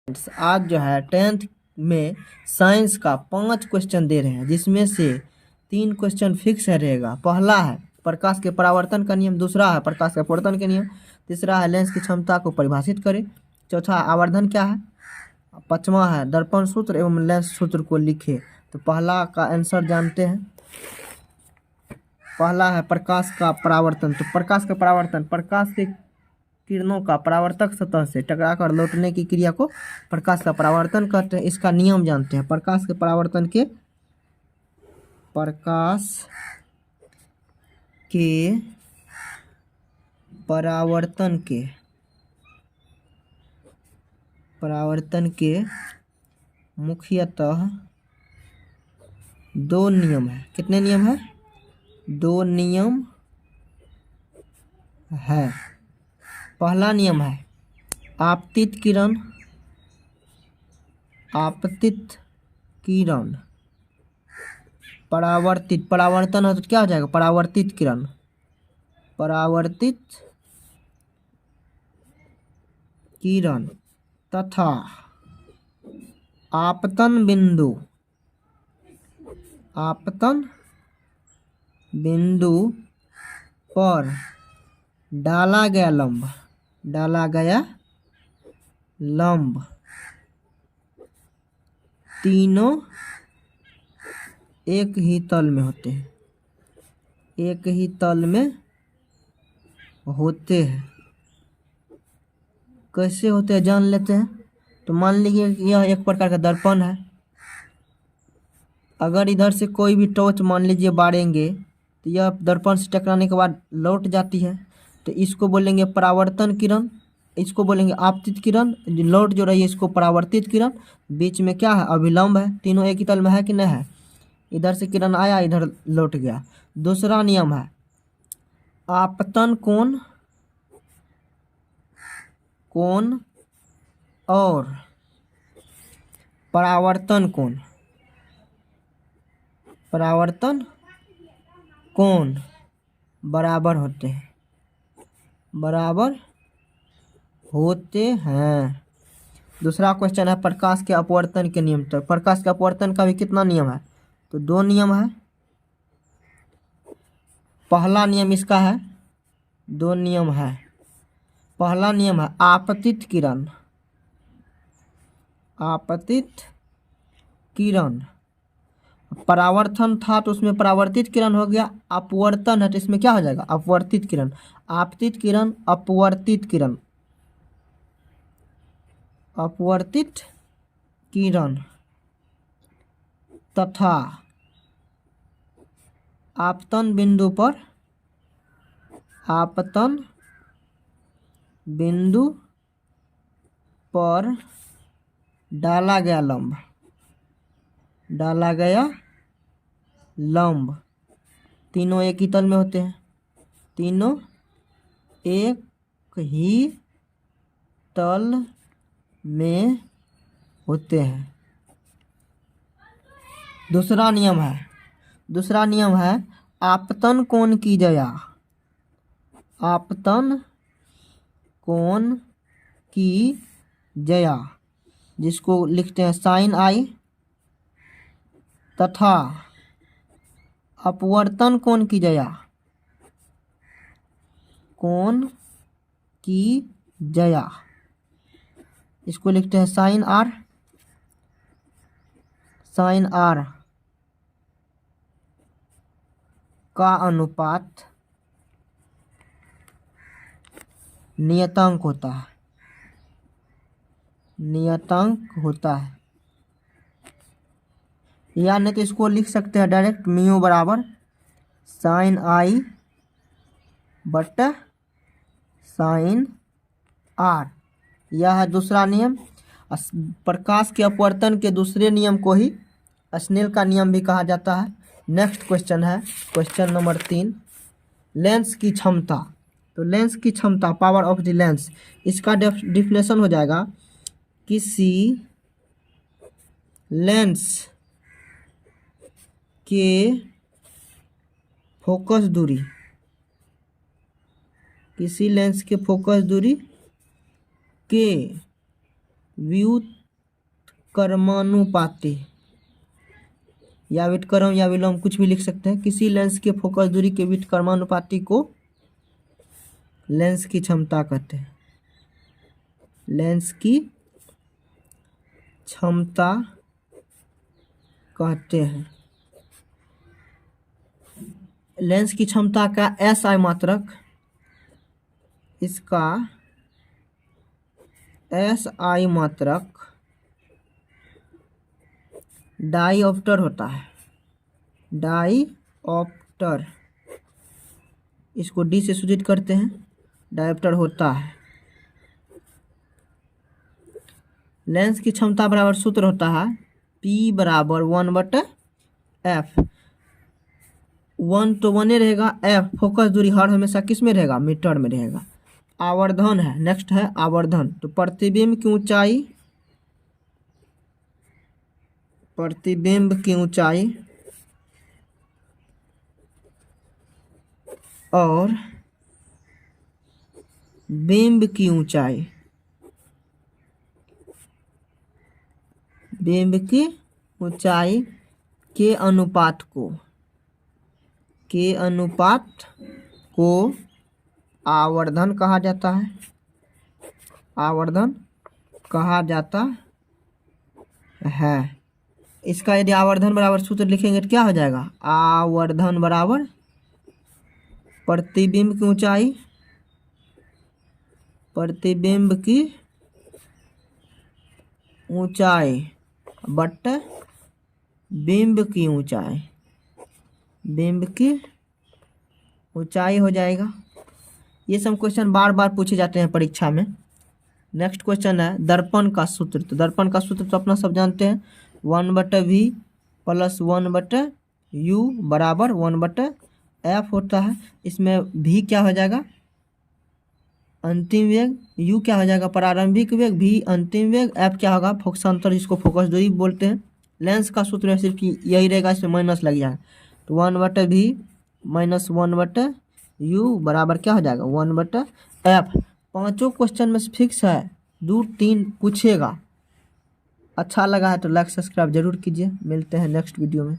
आज जो है 10th में साइंस का 5 क्वेश्चन दे रहे हैं, जिसमें से 3 क्वेश्चन फिक्स रहेगा। पहला है प्रकाश के परावर्तन का नियम, दूसरा है प्रकाश के अपवर्तन के नियम, तीसरा है लेंस की क्षमता को परिभाषित करें, चौथा आवर्धन क्या है, पांचवा है दर्पण सूत्र एवं लेंस सूत्र को लिखे। तो पहला का आंसर जानते हैं। पहला है प्रकाश का परावर्तन। तो प्रकाश का परावर्तन, प्रकाश के किरणों का परावर्तक सतह से टकराकर लौटने की क्रिया को प्रकाश का परावर्तन कहते हैं। इसका नियम जानते हैं। प्रकाश के परावर्तन के परावर्तन के मुख्यतः 2 नियम है। कितने नियम है? 2 नियम है। पहला नियम है आपतित किरण परावर्तन है तो क्या हो जाएगा? परावर्तित किरण तथा आपतन बिंदु पर डाला गया लंब तीनों एक ही तल में होते हैं। कैसे होते हैं जान लेते हैं। तो मान लीजिए यह एक प्रकार का दर्पण है। अगर इधर से कोई भी टॉर्च मान लीजिए बारेंगे तो यह दर्पण से टकराने के बाद लौट जाती है। तो इसको बोलेंगे परावर्तन किरण, इसको बोलेंगे आपतित किरण। लौट जो रही है इसको परावर्तित किरण। बीच में क्या है? अभिलंब है। तीनों एक ही तल में है कि नहीं है? इधर से किरण आया, इधर लौट गया। दूसरा नियम है आपतन कोण और परावर्तन कोण बराबर होते हैं। दूसरा क्वेश्चन है प्रकाश के अपवर्तन के नियम। तो प्रकाश के अपवर्तन का भी कितना नियम है? तो 2 नियम है। पहला नियम इसका है, 2 नियम है। पहला नियम है आपतित किरण परावर्तन था तो उसमें परावर्तित किरण हो गया। अपवर्तन है तो इसमें क्या हो जाएगा? अपवर्तित किरण। आपतित किरण, अपवर्तित किरण तथा आपतन बिंदु पर डाला गया लंब तीनों एक ही तल में होते हैं। तीनों एक ही तल में होते हैं। दूसरा नियम है आपतन कोण की जया, जिसको लिखते हैं साइन आई, तथा अपवर्तन कोण की जया, इसको लिखते हैं साइन आर का अनुपात नियतांक होता है। या नहीं तो इसको लिख सकते हैं डायरेक्ट म्यू बराबर साइन आई बटा साइन आर। यह है दूसरा नियम। प्रकाश के अपवर्तन के दूसरे नियम को ही स्नेल का नियम भी कहा जाता है। नेक्स्ट क्वेश्चन है क्वेश्चन नंबर 3, लेंस की क्षमता। तो लेंस की क्षमता, पावर ऑफ द लेंस, इसका डिफिनेशन हो जाएगा किसी लेंस के फोकस दूरी, किसी लेंस के फोकस दूरी के व्युत्क्रमानुपाती या व्युत्क्रम या विलोम कुछ भी लिख सकते हैं। किसी लेंस के फोकस दूरी के व्युत्क्रमानुपाती को लेंस की क्षमता कहते हैं। लेंस की क्षमता कहते हैं। लेंस की क्षमता का SI मात्रक, इसका SI मात्रक डाईऑप्टर होता है। डाईऑप्टर, इसको D से सूचित करते हैं, डाईऑप्टर होता है। लेंस की क्षमता बराबर सूत्र होता है P बराबर 1/f। 1 तो 1 ही रहेगा, F फोकस दूरी हर हमेशा किस में रहेगा, मीटर में रहेगा। आवर्धन है, नेक्स्ट है आवर्धन। तो प्रतिबिंब की ऊंचाई, प्रतिबिंब की ऊंचाई और बिंब की ऊंचाई, बिंब की ऊंचाई के अनुपात को आवर्धन कहा जाता है। आवर्धन कहा जाता है। इसका यदि आवर्धन बराबर सूत्र लिखेंगे तो क्या हो जाएगा, आवर्धन बराबर प्रतिबिंब की ऊंचाई, प्रतिबिंब की ऊंचाई बट्टे बिंब की ऊंचाई, बिंब की ऊंचाई हो जाएगा। ये सब क्वेश्चन बार बार पूछे जाते हैं परीक्षा में। नेक्स्ट क्वेश्चन है दर्पण का सूत्र। तो दर्पण का सूत्र तो अपना सब जानते हैं, 1/v प्लस 1/u बराबर 1/f होता है। इसमें v क्या हो जाएगा, अंतिम वेग, u क्या हो जाएगा, प्रारंभिक वेग, v अंतिम वेग, f क्या होगा, फोकसांतर, जिसको फोकस दूरी बोलते हैं। लेंस का सूत्र सिर्फ यही रहेगा, इसमें माइनस लग जाएगा। तो 1/v माइनस 1/u बराबर क्या हो जाएगा, 1/f। पांचों क्वेश्चन में फिक्स है, 2-3 पूछेगा। अच्छा लगा है तो लाइक सब्सक्राइब जरूर कीजिए। मिलते हैं नेक्स्ट वीडियो में।